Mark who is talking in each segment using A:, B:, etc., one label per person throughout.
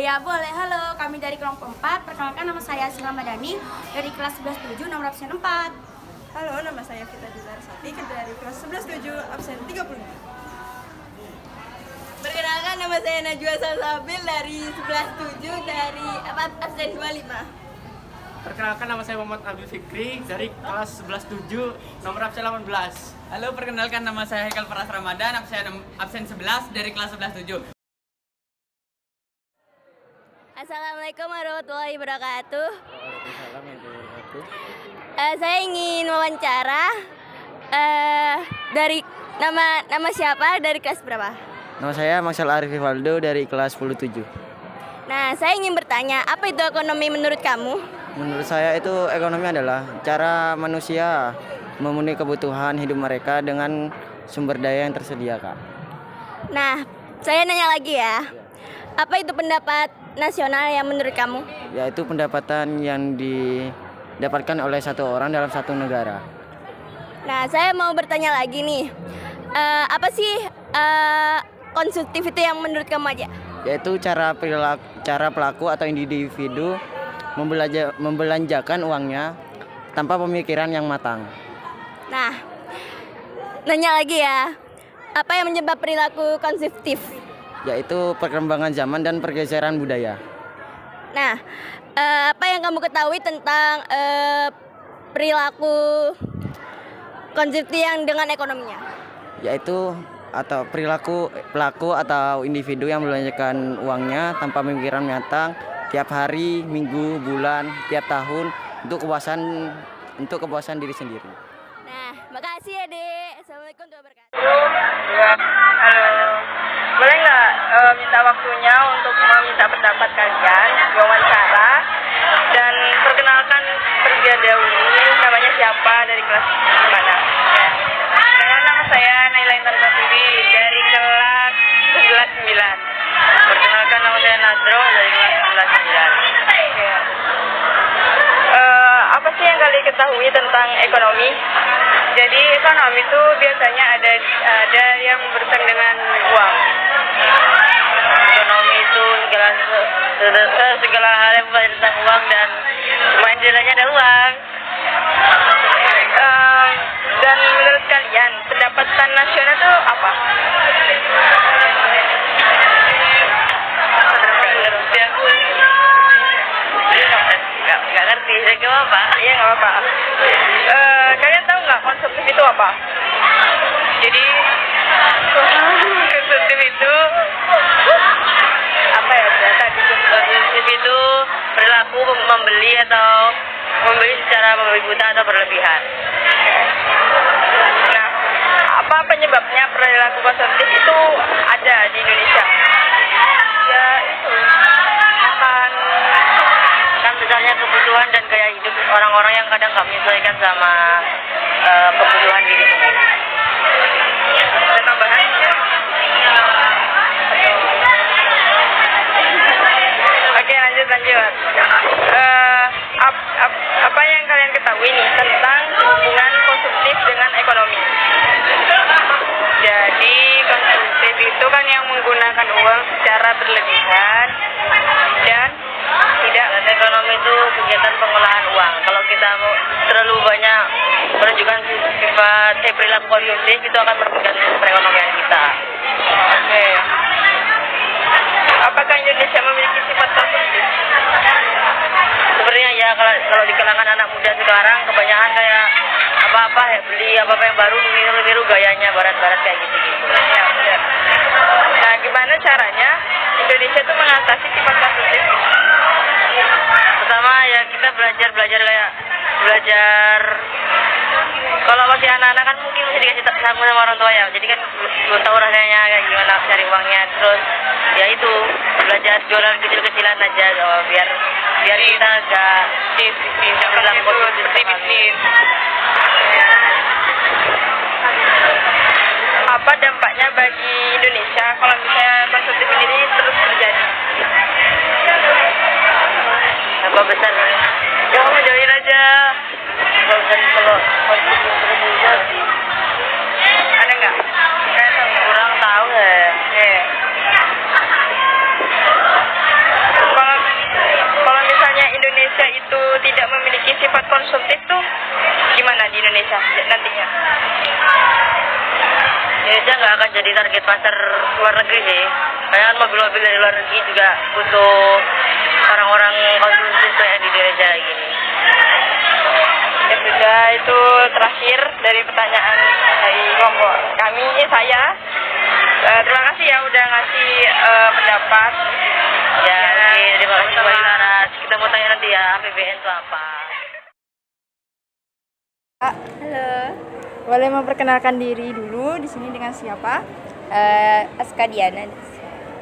A: Ya boleh, halo, kami dari kelompok 4. Perkenalkan, nama saya Asma Madani dari kelas 11-7 nomor absen 4.
B: Halo, nama saya Vita Dilarsati dari kelas 11-7 absen 30.
C: Perkenalkan, nama saya Najwa Salsabil dari 11-7 dari absen 25.
D: Perkenalkan, nama saya Muhammad Abdul Fikri dari kelas 11-7 nomor absen 18.
E: Halo, perkenalkan nama saya Haikal Faras Ramadan, absen 11 dari kelas 11-7.
C: Assalamualaikum warahmatullahi wabarakatuh. Saya ingin wawancara dari nama siapa, dari kelas berapa?
F: Nama saya Maksal Arif Waldo dari kelas 10-7.
C: Nah, saya ingin bertanya, apa itu ekonomi menurut kamu?
F: Menurut saya itu ekonomi adalah cara manusia memenuhi kebutuhan hidup mereka dengan sumber daya yang tersedia, Kak.
C: Nah, saya nanya lagi ya. Apa itu pendapat nasional yang menurut kamu?
F: Yaitu pendapatan yang didapatkan oleh satu orang dalam satu negara.
C: Nah, saya mau bertanya lagi nih. Apa sih konsumtif itu yang menurut kamu aja?
F: Yaitu cara pelaku atau individu membelanjakan uangnya tanpa pemikiran yang matang.
C: Nah, nanya lagi ya. Apa yang menyebab perilaku konsumtif?
F: Yaitu perkembangan zaman dan pergeseran budaya.
C: Nah, apa yang kamu ketahui tentang perilaku konsumtif yang dengan ekonominya?
F: Yaitu atau pelaku atau individu yang membelanjakan uangnya tanpa pemikiran matang tiap hari, minggu, bulan, tiap tahun untuk kepuasan diri sendiri.
C: Nah, makasih ya, Dek. Assalamualaikum warahmatullahi wabarakatuh.
B: Halo, boleh nggak minta waktunya untuk meminta pendapat kalian, wawancara, dan perkenalkan terlebih dahulu namanya siapa, dari kelas mana? Nama saya Naila Intan Satiri dari kelas 11-9. Perkenalkan, nama saya Nadro dari kelas 11-9. Apa sih yang kalian ketahui tentang ekonomi? Jadi ekonomi itu biasanya ada yang berurusan dengan uang. Ekonomi itu segala hal yang berkaitan tentang uang, dan main jalannya ada uang. Dan menurut kalian pendapatan nasional itu apa? Nggak ngerti, saya nggak apa-apa. Iya, nggak apa-apa. Kalian tahu nggak konsumtif itu apa? Jadi konsumtif itu apa ya? Konsumtif itu perilaku membeli secara berlebihan atau berlebihan. Nah, apa penyebabnya perilaku konsumtif itu ada di Indonesia? Ya itu kan misalnya kebutuhan dan gaya hidup orang-orang yang kadang nggak menyesuaikan sama kebutuhan diri sendiri. Ada tambahan? Oke, lanjut. Apa yang kalian ketahui nih tentang hubungan konsumtif dengan ekonomi? Jadi konsumtif itu kan yang menggunakan uang secara berlebihan dan tidak. Dan ekonomi itu kegiatan pengolahan uang. Kalau kita mau terlalu banyak menunjukkan sifat perilaku konsumtif, itu akan merugikan perekonomian kita. Oke. Apakah Indonesia memiliki sifat konsumtif? Sebenarnya ya, kalau di kalangan anak muda sekarang kebanyakan kayak apa-apa ya, beli apa-apa yang baru, niru gayanya barat-barat kayak gitu-gitu. Ya, benar. Nah, gimana caranya Indonesia itu mengatasi sifat konsumtif? Pertama ya, kita belajar kalau masih anak-anak kan mungkin masih dikasih sama orang tua ya, jadi kan belum tahu rasanya kayak gimana cari uangnya. Terus ya itu belajar jualan kecil-kecilan aja, biar kita nggak bilang konsumtif bisnis. Apa dampaknya bagi Indonesia kalau misalnya konsumtif ini terus terjadi? Apa besar? Ya kamu jauhin aja. Kalau konsumtif terus terjadi, ada nggak? Kurang tahu ya. Indonesia nantinya? Indonesia nggak akan jadi target pasar luar negeri sih. Karena kan mobil-mobil dari luar negeri juga butuh orang-orang konsumsi kayak di Indonesia gini. Ya sudah, itu terakhir dari pertanyaan dari kelompok kami, saya. Terima kasih ya udah ngasih pendapat. Ya, oke, terima kasih Mbak Laras. Kita mau tanya nanti ya, APBN itu apa?
C: Halo,
G: Boleh memperkenalkan diri dulu di sini dengan siapa?
C: Aska Diana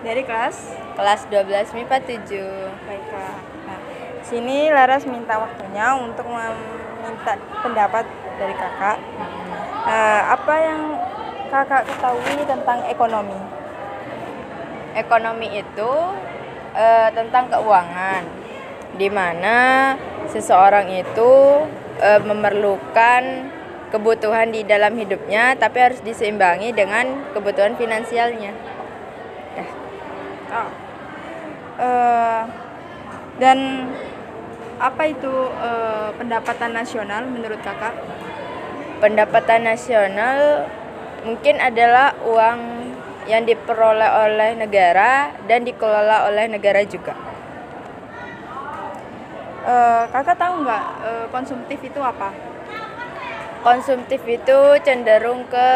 G: Dari kelas?
C: kelas 12 MIPA 7.
G: Baik, Kak. Nah, sini Laras minta waktunya untuk meminta pendapat dari Kakak. Apa yang Kakak ketahui tentang ekonomi?
C: Ekonomi itu tentang keuangan, di mana seseorang itu memerlukan kebutuhan di dalam hidupnya, tapi harus diseimbangi dengan kebutuhan finansialnya.
G: Dan apa itu pendapatan nasional menurut Kakak?
C: Pendapatan nasional mungkin adalah uang yang diperoleh oleh negara dan dikelola oleh negara juga.
G: Kakak tahu nggak konsumtif itu apa?
C: Konsumtif itu cenderung ke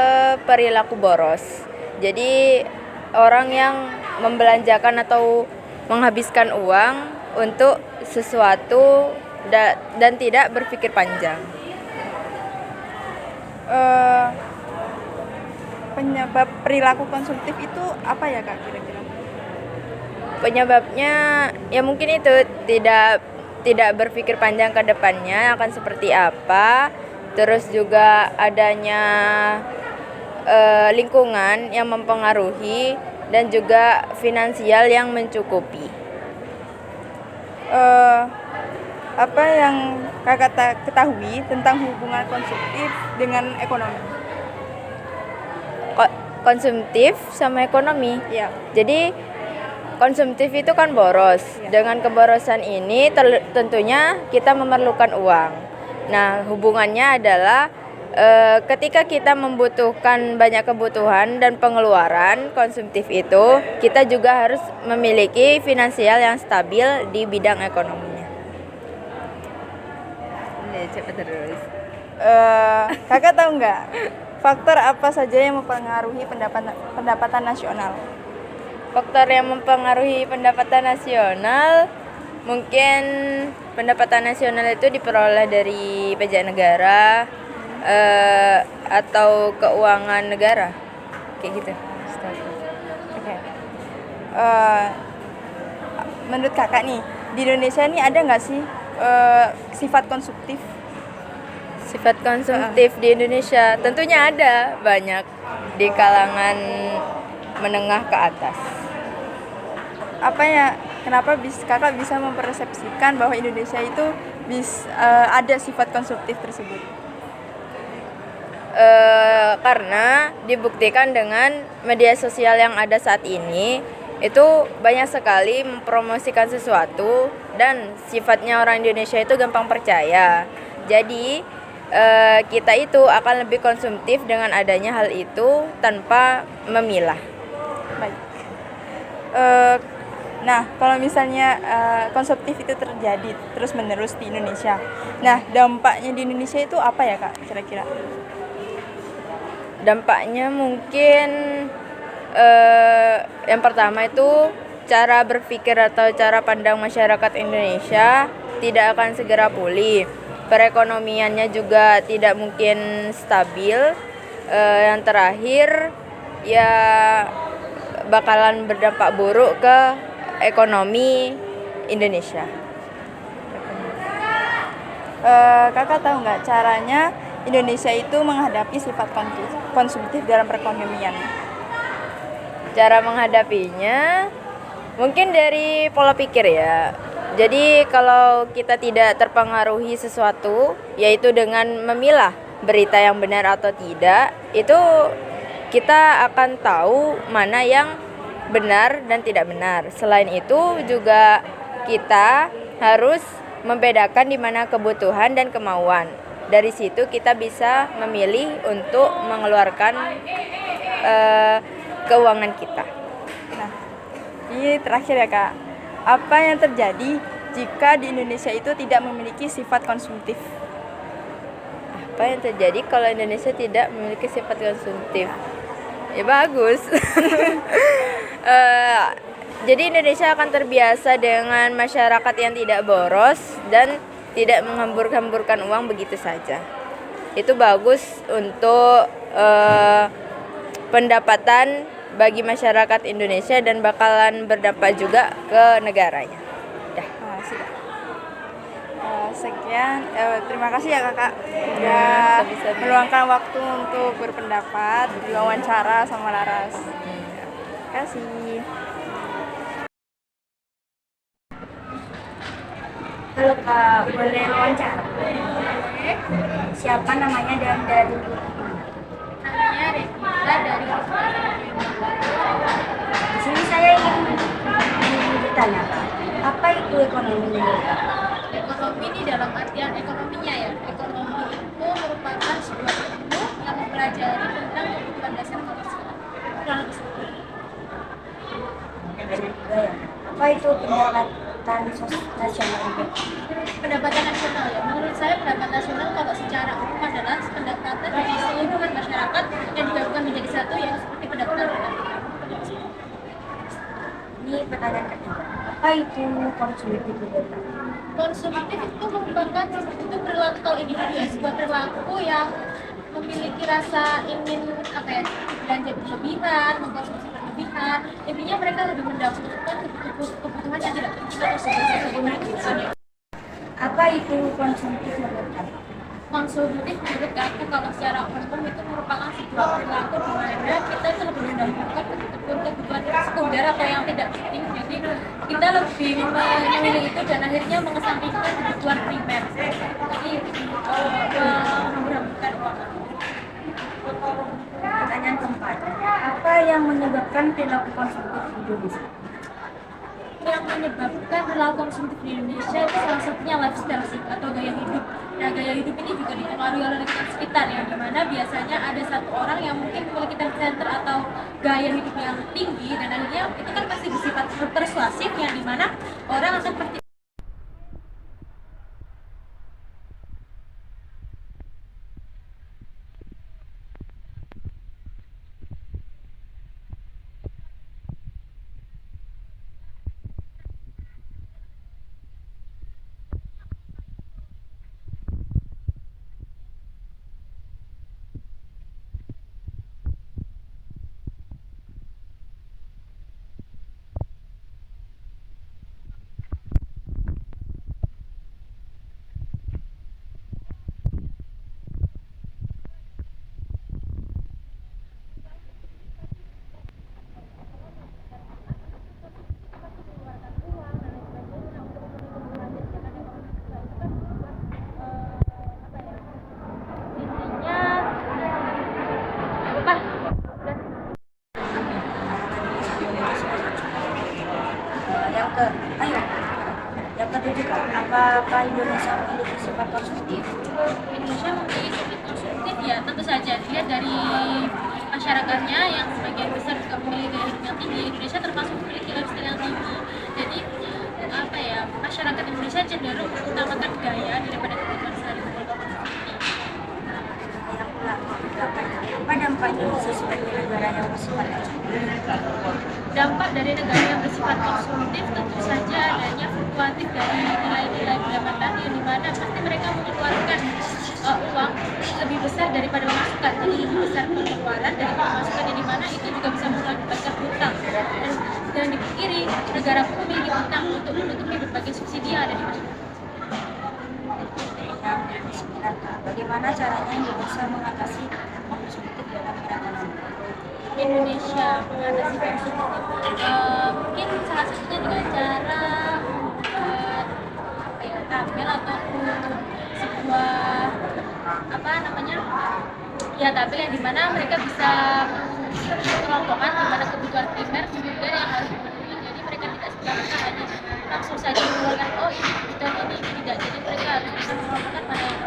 C: perilaku boros. Jadi orang yang membelanjakan atau menghabiskan uang untuk sesuatu dan tidak berpikir panjang.
G: Penyebab perilaku konsumtif itu apa ya, Kak, kira-kira?
C: Penyebabnya ya mungkin itu tidak berpikir panjang ke depannya akan seperti apa. Terus juga adanya lingkungan yang mempengaruhi dan juga finansial yang mencukupi.
G: Apa yang Kakak ketahui tentang hubungan konsumtif dengan ekonomi?
C: Konsumtif sama ekonomi.
G: Iya.
C: Jadi konsumtif itu kan boros. Dengan keborosan ini tentunya kita memerlukan uang. Nah, hubungannya adalah ketika kita membutuhkan banyak kebutuhan dan pengeluaran konsumtif itu, kita juga harus memiliki finansial yang stabil di bidang ekonominya. Cepat terus.
G: Kakak tahu nggak faktor apa saja yang mempengaruhi pendapatan nasional?
C: Faktor yang mempengaruhi pendapatan nasional, mungkin pendapatan nasional itu diperoleh dari pajak negara atau keuangan negara, kayak gitu.
G: Oke. Menurut Kakak nih, di Indonesia ini ada nggak sih sifat konsumtif?
C: Sifat konsumtif di Indonesia tentunya ada, banyak di kalangan menengah ke atas.
G: Apa ya? Kenapa Kakak bisa mempersepsikan bahwa Indonesia itu ada sifat konsumtif tersebut?
C: Karena dibuktikan dengan media sosial yang ada saat ini, itu banyak sekali mempromosikan sesuatu dan sifatnya orang Indonesia itu gampang percaya. Jadi kita itu akan lebih konsumtif dengan adanya hal itu tanpa memilah.
G: Baik. Nah, kalau misalnya konsumtif itu terjadi terus-menerus di Indonesia, nah dampaknya di Indonesia itu apa ya, Kak, kira-kira?
C: Dampaknya mungkin yang pertama itu cara berpikir atau cara pandang masyarakat Indonesia tidak akan segera pulih. Perekonomiannya juga tidak mungkin stabil. Yang terakhir ya bakalan berdampak buruk ke ekonomi Indonesia.
G: Kakak tahu nggak caranya Indonesia itu menghadapi sifat konsumtif dalam perekonomian?
C: Cara menghadapinya mungkin dari pola pikir ya. Jadi kalau kita tidak terpengaruhi sesuatu, yaitu dengan memilah berita yang benar atau tidak, itu kita akan tahu mana yang benar dan tidak benar. Selain itu juga kita harus membedakan di mana kebutuhan dan kemauan. Dari situ kita bisa memilih untuk mengeluarkan keuangan kita.
G: Nah, ini terakhir ya Kak. Apa yang terjadi jika di Indonesia itu tidak memiliki sifat konsumtif?
C: Apa yang terjadi kalau Indonesia tidak memiliki sifat konsumtif? Ya bagus. Jadi Indonesia akan terbiasa dengan masyarakat yang tidak boros dan tidak menghambur-hamburkan uang begitu saja. Itu bagus untuk pendapatan bagi masyarakat Indonesia dan bakalan berdampak juga ke negaranya.
G: Sudah. Sekian, terima kasih ya Kakak
C: Ya,
G: udah
C: sama-sama.
G: meluangkan waktu untuk berpendapat, diwawancara sama Laras. Terima kasih.
A: Halo Kak, boleh wawancara? Siapa namanya dan dari
H: Namanya Revita dari
A: di sini saya ingin bertanya Kak, apa itu ekonomi menurut Kak?
H: ekonomi ini dalam artian ekonominya ya. Ekonomi itu merupakan sebuah ilmu yang mempelajari tentang kehidupan dasar manusia. Kurang lebih seperti itu.
A: Apa itu pendapatan nasional?
H: Pendapatan nasional ya. Menurut saya pendapatan nasional kalau secara umum adalah pendapatan dari seluruh masyarakat yang digabungkan menjadi satu yaitu seperti pendapatan negara.
A: Ini pertanyaan ketiga. Apa itu konsumtif menurut Kak?
H: Konsumtif itu merupakan itu perilaku kalau individu ya, sebuah perilaku yang memiliki rasa ingin belanja berlebihan, mengkonsumsi berlebihan. Intinya mereka lebih mendahulukan kebutuhan yang tidak penting atau sebuah.
A: Apa itu konsumtif menurut Kak?
H: Konsumtif menurut aku kalau secara umum itu merupakan sebuah perilaku di mana kita itu lebih mendahulukan kebutuhan sekunder atau yang tidak penting. Jadi kita lebih memilih itu dan akhirnya mengesampingkan kebutuhan primer. Jadi menghambur-hamburkan uang.
A: Pertanyaan keempat. Apa yang menyebabkan perilaku konsumtif di Indonesia?
H: Yang menyebabkan perilaku konsumtif di Indonesia itu salah satunya lifestyle sih atau gaya hidup. Nah, gaya hidup ini juga dipengaruhi oleh lingkungan sekitar ya, di mana biasanya ada satu orang yang mungkin memiliki time center atau gaya hidup yang tinggi dan akhirnya itu kan pasti bersifat persuasif yang dimana orang akan pasti
A: Yang ketujuh Kak, apakah Indonesia memiliki sifat konsumtif?
H: Indonesia memiliki sifat konsumtif ya tentu saja dilihat dari masyarakatnya yang sebagian besar juga memiliki gaya hidup yang tinggi. Indonesia termasuk memiliki lifestyle yang tinggi. Jadi masyarakat Indonesia cenderung mengutamakan gaya daripada kebutuhan sehari-hari.
A: Apa dampak Indonesia sebagai negara yang bersifat konsumtif?
H: Dampak dari negara yang bersifat konsumtif tentu saja adanya fluktuatif dari nilai-nilai pendapatan yang dimana pasti mereka mengeluarkan uang lebih besar daripada pemasukan. Jadi lebih besar pengeluaran dari pemasukan yang dimana itu juga bisa mengakibatkan hutang. Dan dipikiri negara pun memiliki hutang untuk menutupi berbagai subsidi yang ada di masyarakat.
A: Bagaimana caranya Indonesia mengatasi konsumtif dalam perekonomian?
H: Indonesia mengatasi konsumtif mungkin salah satunya dengan cara tabel ataupun sebuah tabel yang dimana mereka bisa mengelompokkan kepada kebutuhan primer kemudian yang harus dipenuhi. Jadi mereka tidak sembarangan hanya langsung saja mengeluarkan ini kebutuhan ini tidak. Jadi mereka harus bisa mengelompokkan pada yang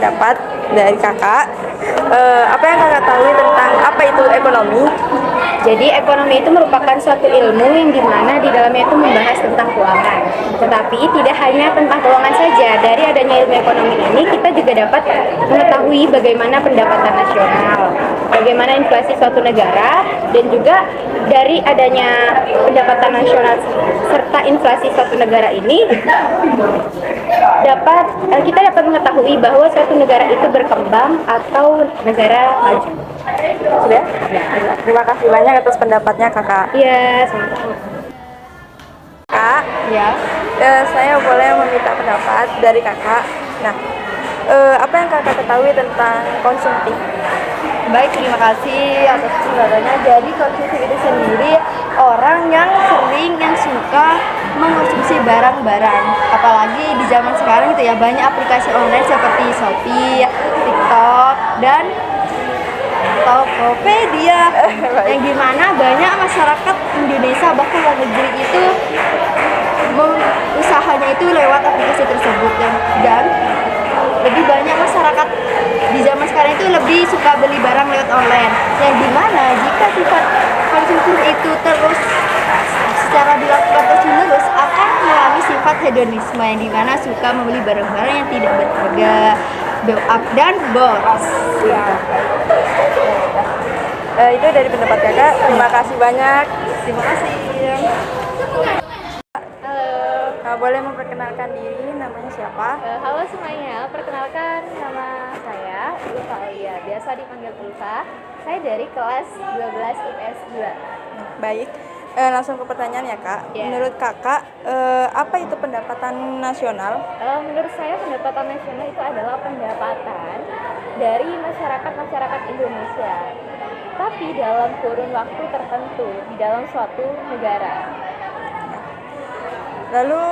G: pendapat dari kakak. Apa yang kakak tahu tentang apa itu ekonomi?
I: Jadi ekonomi itu merupakan suatu ilmu yang dimana di dalamnya itu membahas tentang keuangan. Tetapi tidak hanya tentang keuangan saja. Dari adanya ilmu ekonomi ini kita juga dapat mengetahui bagaimana pendapatan nasional, bagaimana inflasi suatu negara, dan juga dari adanya pendapatan nasional serta inflasi suatu negara ini kita dapat mengetahui bahwa suatu negara itu berkembang atau negara maju.
G: Sudah? Terima kasih banyak atas pendapatnya kakak.
I: Iya, sama-sama.
G: Kak,
I: Ya.
G: saya boleh meminta pendapat dari kakak. Nah, apa yang kakak ketahui tentang konsumtif?
C: Baik, terima kasih atas penjelasannya. Jadi konsumtif itu sendiri orang yang sering yang suka mengkonsumsi barang-barang. Apalagi di zaman sekarang itu ya banyak aplikasi online seperti Shopee, TikTok, dan Tokopedia yang dimana banyak masyarakat Indonesia bahkan luar negeri itu usahanya itu lewat aplikasi tersebut dan lebih banyak masyarakat di zaman sekarang itu lebih suka beli barang lewat online yang dimana jika sifat konsumtif itu terus secara dilakukan terus menerus akan mengalami sifat hedonisme yang dimana suka membeli barang-barang yang tidak berharga, build up dan boros.
G: Itu dari pendapat kakak. Terima kasih banyak.
C: Terima kasih.
G: Boleh memperkenalkan diri, namanya siapa?
I: Halo semuanya, perkenalkan nama saya Ulfalia, biasa dipanggil Ulfa. Saya dari kelas 12 IPS 2.
G: Baik, langsung ke pertanyaan ya kak.
I: Ya.
G: Menurut kakak, apa itu pendapatan nasional?
I: Menurut saya pendapatan nasional itu adalah pendapatan dari masyarakat Indonesia, tapi dalam kurun waktu tertentu di dalam suatu negara.
G: Lalu,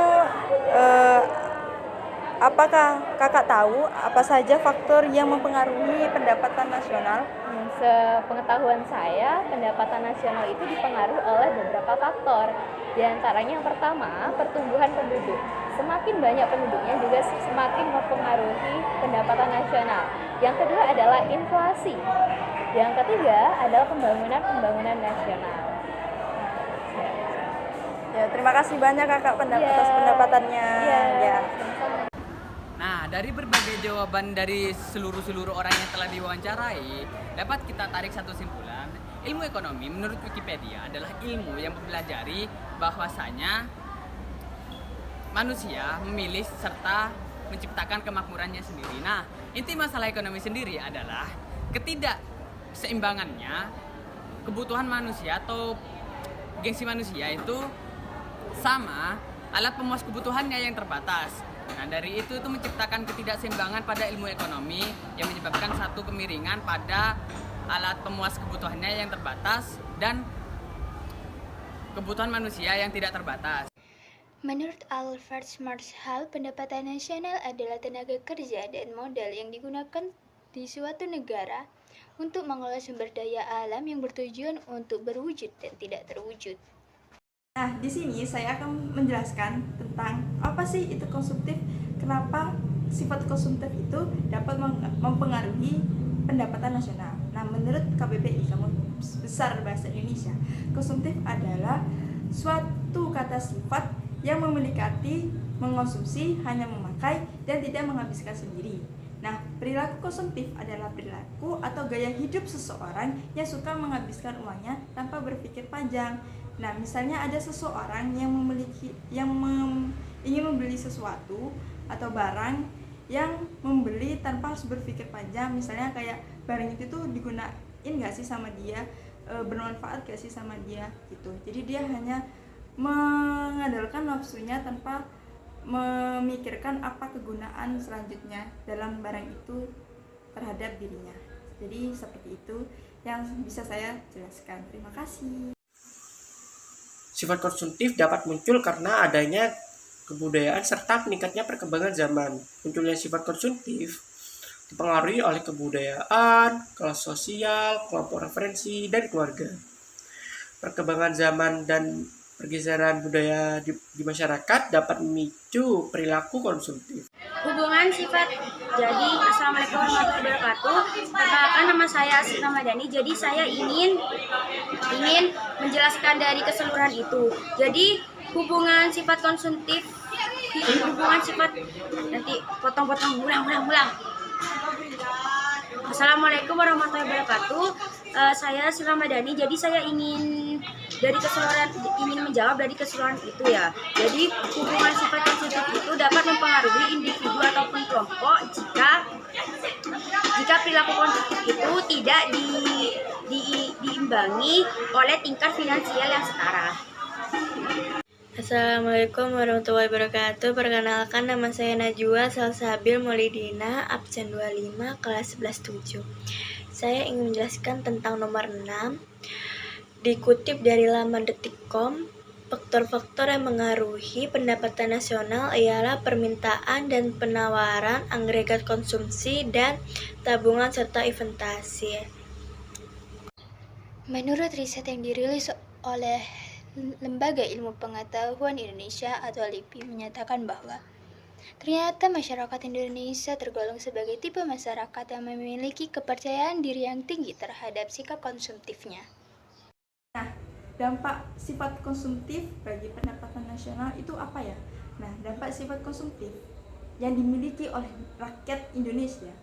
G: apakah kakak tahu apa saja faktor yang mempengaruhi pendapatan nasional?
I: Sepengetahuan saya, pendapatan nasional itu dipengaruhi oleh beberapa faktor. Di antaranya yang pertama, pertumbuhan penduduk. Semakin banyak penduduknya juga semakin mempengaruhi pendapatan nasional. Yang kedua adalah inflasi. Yang ketiga adalah pembangunan nasional.
G: Ya, terima kasih banyak kakak atas pendapatannya. Ya.
E: Nah, dari berbagai jawaban dari seluruh orang yang telah diwawancarai, dapat kita tarik satu kesimpulan. Ilmu ekonomi menurut Wikipedia adalah ilmu yang mempelajari bahwasanya manusia memilih serta menciptakan kemakmurannya sendiri. Nah, inti masalah ekonomi sendiri adalah ketidakseimbangannya kebutuhan manusia atau gengsi manusia itu sama alat pemuas kebutuhannya yang terbatas. Nah, dari itu menciptakan ketidakseimbangan pada ilmu ekonomi yang menyebabkan satu kemiringan pada alat pemuas kebutuhannya yang terbatas dan kebutuhan manusia yang tidak terbatas.
J: Menurut Alfred Marshall, pendapatan nasional adalah tenaga kerja dan modal yang digunakan di suatu negara untuk mengelola sumber daya alam yang bertujuan untuk berwujud dan tidak terwujud.
G: Nah, di sini saya akan menjelaskan tentang apa sih itu konsumtif, kenapa sifat konsumtif itu dapat mempengaruhi pendapatan nasional. Nah, menurut KBBI, Kamus Besar Bahasa Indonesia, konsumtif adalah suatu kata sifat yang memiliki arti mengonsumsi, hanya memakai, dan tidak menghabiskan sendiri. Nah, perilaku konsumtif adalah perilaku atau gaya hidup seseorang yang suka menghabiskan uangnya tanpa berpikir panjang. Nah, misalnya ada seseorang yang ingin membeli sesuatu atau barang yang membeli tanpa harus berpikir panjang. Misalnya kayak barang itu tuh digunain nggak sih sama dia, bermanfaat nggak sih sama dia gitu. Jadi dia hanya mengandalkan nafsunya tanpa memikirkan apa kegunaan selanjutnya dalam barang itu terhadap dirinya. Jadi seperti itu yang bisa saya jelaskan. Terima kasih.
K: Sifat konsumtif dapat muncul karena adanya kebudayaan serta meningkatnya perkembangan zaman. Munculnya sifat konsumtif dipengaruhi oleh kebudayaan, kelas sosial, kelompok referensi, dan keluarga. Perkembangan zaman dan pergeseran budaya di masyarakat dapat memicu perilaku konsumtif.
A: Hubungan hubungan sifat. Jadi assalamualaikum warahmatullahi wabarakatuh. Perkenalkan, nama saya Asri Ramadhani. Jadi saya ingin menjelaskan dari keseluruhan itu. Jadi hubungan sifat konsumtif, hubungan sifat, nanti potong-potong, ulang. Assalamualaikum warahmatullahi wabarakatuh. Saya Asri Ramadhani. Jadi saya ingin menjawab dari keseluruhan itu ya. Jadi hubungan sifat konsumtif itu dapat mempengaruhi individu ataupun kelompok jika perilaku konsumtif itu tidak diimbangi oleh tingkat finansial yang setara.
L: Assalamualaikum warahmatullahi wabarakatuh. Perkenalkan, nama saya Najwa Salsabil Maulidina, absen 25, kelas 11-7. Saya ingin menjelaskan tentang nomor 6. Dikutip dari laman detik.com, faktor-faktor yang mengaruhi pendapatan nasional ialah permintaan dan penawaran, agregat konsumsi, dan tabungan serta investasi.
J: Menurut riset yang dirilis oleh Lembaga Ilmu Pengetahuan Indonesia atau LIPI menyatakan bahwa ternyata masyarakat Indonesia tergolong sebagai tipe masyarakat yang memiliki kepercayaan diri yang tinggi terhadap sikap konsumtifnya.
G: Nah, dampak sifat konsumtif bagi pendapatan nasional itu apa ya? Nah, dampak sifat konsumtif yang dimiliki oleh rakyat Indonesia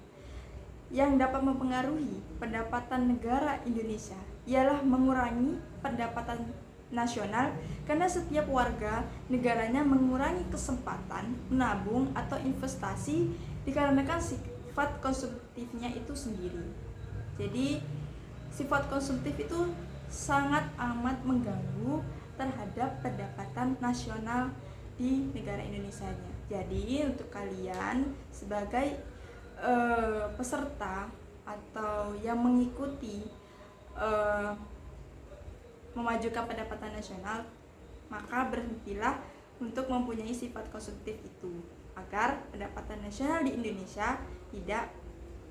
G: yang dapat mempengaruhi pendapatan negara Indonesia ialah mengurangi pendapatan nasional karena setiap warga negaranya mengurangi kesempatan menabung atau investasi dikarenakan sifat konsumtifnya itu sendiri. Jadi sifat konsumtif itu sangat amat mengganggu terhadap pendapatan nasional di negara Indonesianya. Jadi untuk kalian sebagai peserta atau yang mengikuti memajukan pendapatan nasional, maka berhentilah untuk mempunyai sifat konsumtif itu agar pendapatan nasional di Indonesia tidak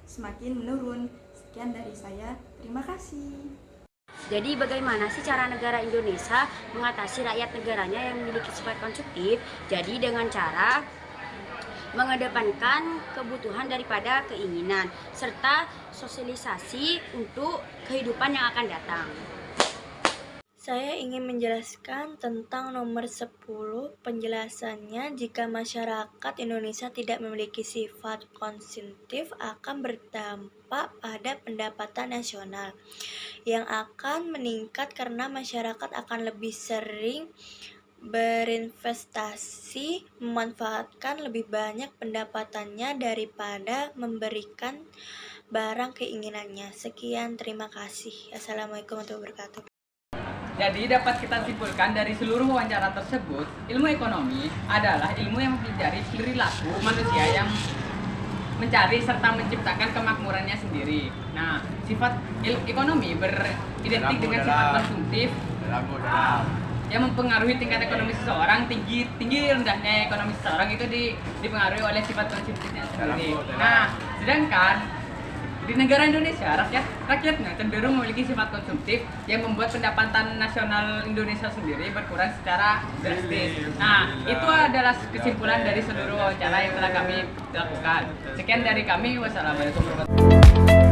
G: semakin menurun. Sekian dari saya, terima kasih.
A: Jadi bagaimana sih cara negara Indonesia mengatasi rakyat negaranya yang memiliki sifat konsumtif? Jadi dengan cara mengedepankan kebutuhan daripada keinginan serta sosialisasi untuk kehidupan yang akan datang.
L: Saya ingin menjelaskan tentang nomor 10. Penjelasannya, jika masyarakat Indonesia tidak memiliki sifat konsumtif akan berdampak pada pendapatan nasional yang akan meningkat karena masyarakat akan lebih sering berinvestasi, memanfaatkan lebih banyak pendapatannya daripada memberikan barang keinginannya. Sekian, terima kasih. Assalamualaikum warahmatullahi wabarakatuh.
E: Jadi dapat kita simpulkan dari seluruh wawancara tersebut, ilmu ekonomi adalah ilmu yang mempelajari perilaku manusia yang mencari serta menciptakan kemakmurannya sendiri. Nah, sifat ekonomi beridentik dengan sifat konsumtif yang mempengaruhi tingkat ekonomi seseorang. Tinggi rendahnya ekonomi seseorang itu dipengaruhi oleh sifat konsumtifnya sendiri. Nah, sedangkan di negara Indonesia, rakyatnya cenderung memiliki sifat konsumtif yang membuat pendapatan nasional Indonesia sendiri berkurang secara drastis. Nah, itu adalah kesimpulan dari seluruh wawancara yang telah kami lakukan. Sekian dari kami, wassalamualaikum warahmatullahi wabarakatuh.